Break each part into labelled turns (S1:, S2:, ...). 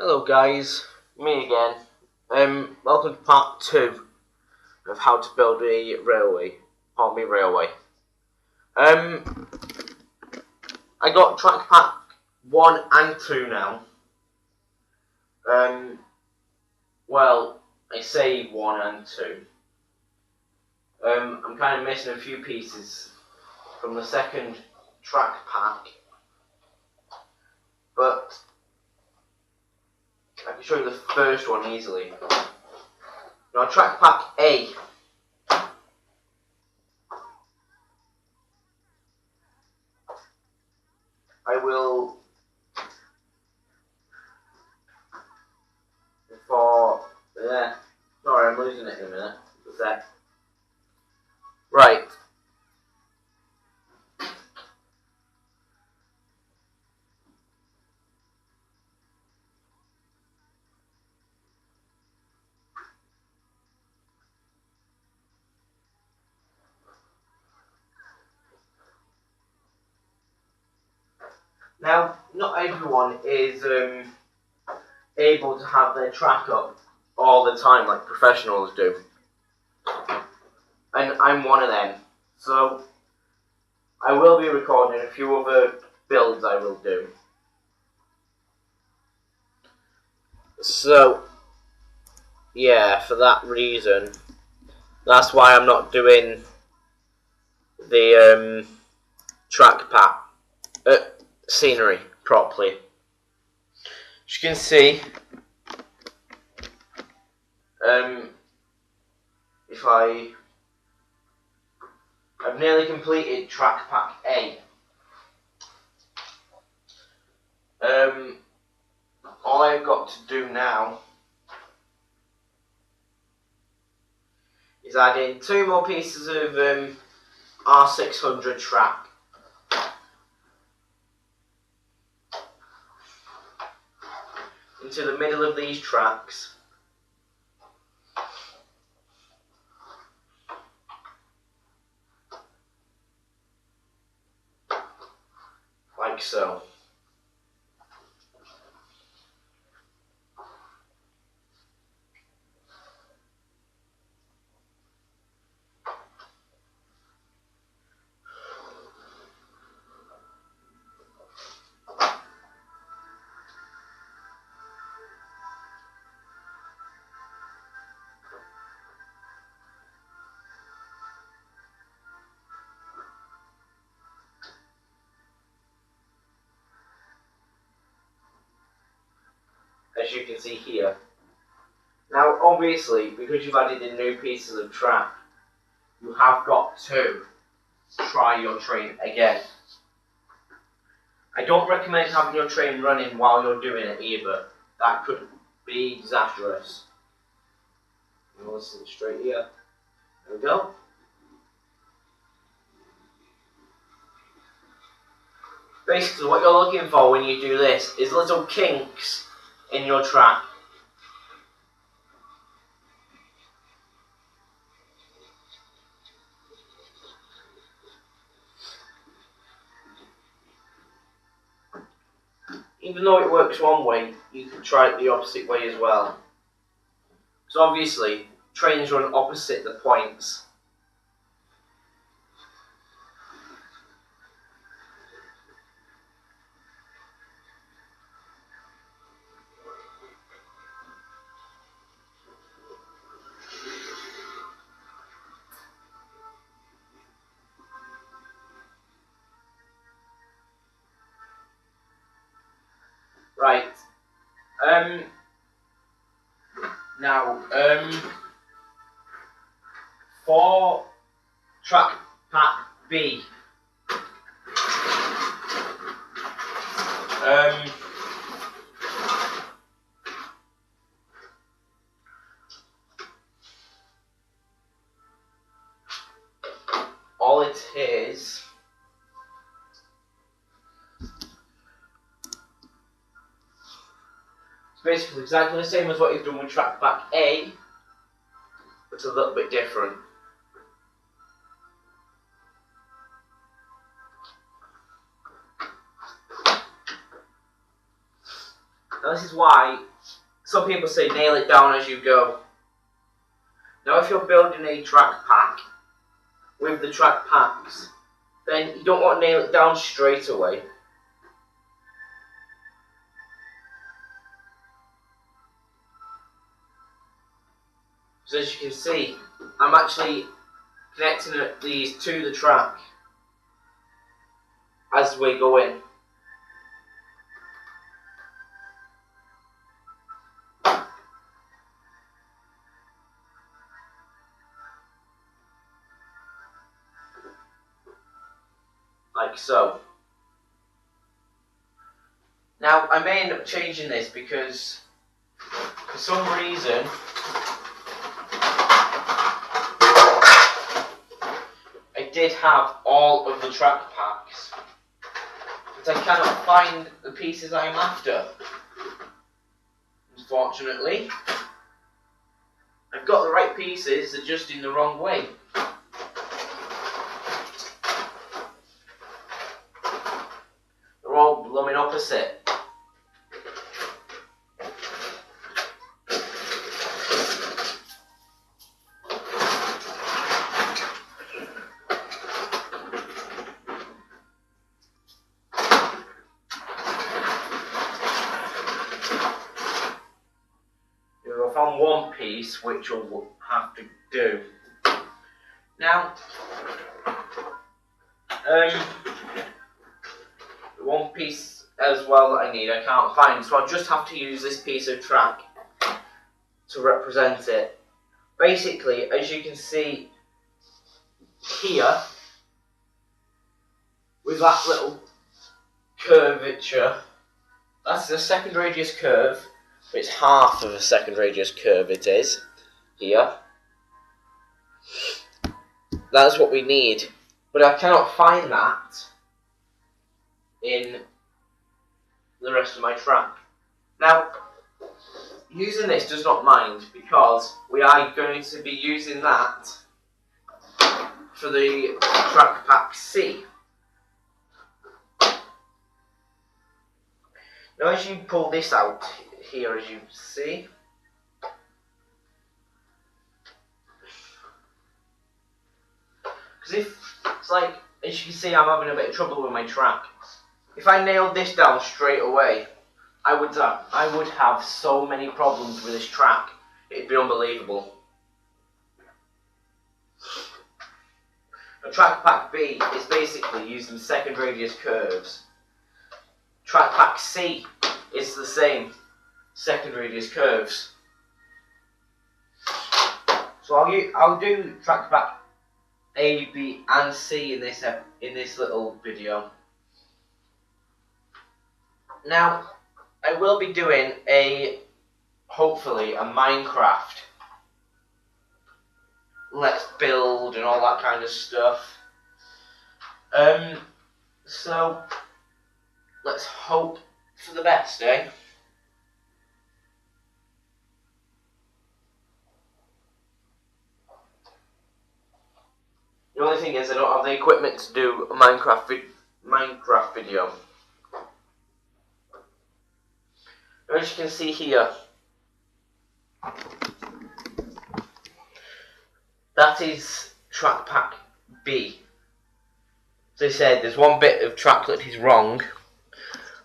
S1: Hello guys, me again. Welcome to part 2 of how to build a railway, hornby railway. I got track pack 1 and 2 now. Well, I say 1 and 2. I'm kind of missing a few pieces from the second track pack, but I can show you the first one easily. Now, track pack A. I will, sorry, I'm losing it in a minute. Just a sec. Right. Now, not everyone is able to have their track up all the time like professionals do. And I'm one of them. So, I will be recording a few other builds I will do. So, yeah, for that reason, that's why I'm not doing the track pack scenery properly. As you can see, if I've nearly completed track pack A. All I've got to do now is add in 2 more pieces of R600 track. Into the middle of these tracks. Like so. As you can see here. Now obviously, because you've added in new pieces of track, you have got to try your train again. I don't recommend having your train running while you're doing it either. That could be disastrous. You'll listen straight here. There we go. Basically what you're looking for when you do this is little kinks in your track. Even though it works one way, you can try it the opposite way as well. So obviously, trains run opposite the points. Right. Now, for track pack B, all it is it's basically exactly the same as what you've done with track pack A, but a little bit different. Now this is why some people say nail it down as you go. Now if you're building a track pack with the track packs, then you don't want to nail it down straight away. So as you can see, I'm actually connecting these to the track as we go in. Like so. Now I may end up changing this because for some reason I did have all of the track packs, but I cannot find the pieces I'm after. Unfortunately, I've got the right pieces, they're just in the wrong way. They're all blooming opposite. I found one piece which will have to do. Now, one piece as well that I need I can't find, so I'll just have to use this piece of track to represent it. Basically, as you can see here, with that little curvature, that's the second radius curve. It's half of a second radius curve it is, here. That's what we need, but I cannot find that in the rest of my track. Now, using this does not mind, because we are going to be using that for the track pack C. Now as you pull this out here, as you see, because if it's like, as you can see, I'm having a bit of trouble with my track. If I nailed this down straight away, I would have so many problems with this track. It'd be unbelievable. A track pack B is basically using second radius curves. Track pack C is the same, second radius curves. So I'll do track pack A, B, and C in this little video. Now, I will be doing hopefully a Minecraft let's build and all that kind of stuff. So let's hope for the best, eh? The only thing is I don't have the equipment to do a Minecraft video. As you can see here, that is track pack B. As I said, there's one bit of track that is wrong,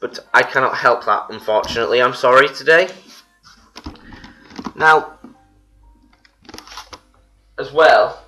S1: but I cannot help that, unfortunately. I'm sorry today. Now, as well,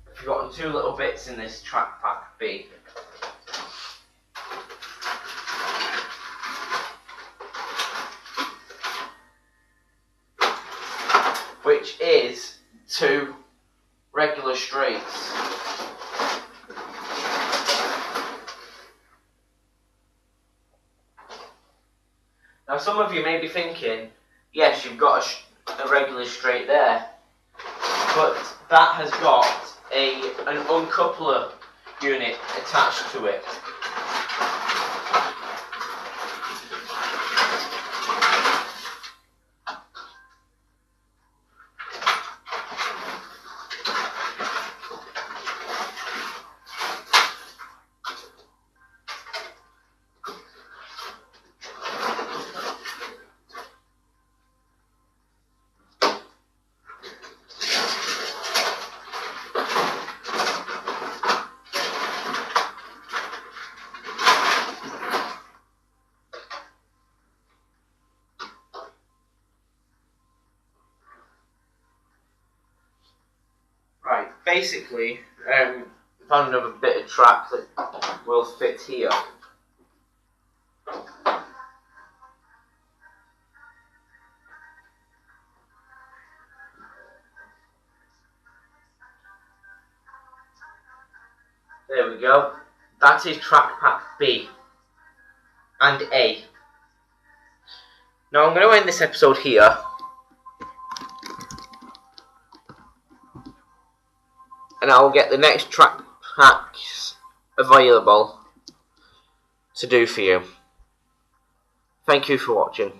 S1: I've forgotten two little bits in this track pack B. Which is two regular straights. Now some of you may be thinking, yes, you've got a regular straight there, but that has got an uncoupler unit attached to it. basically, found another bit of track that will fit here. There we go. That is track pack B and A. Now I'm going to end this episode here. And I'll get the next track packs available to do for you. Thank you for watching.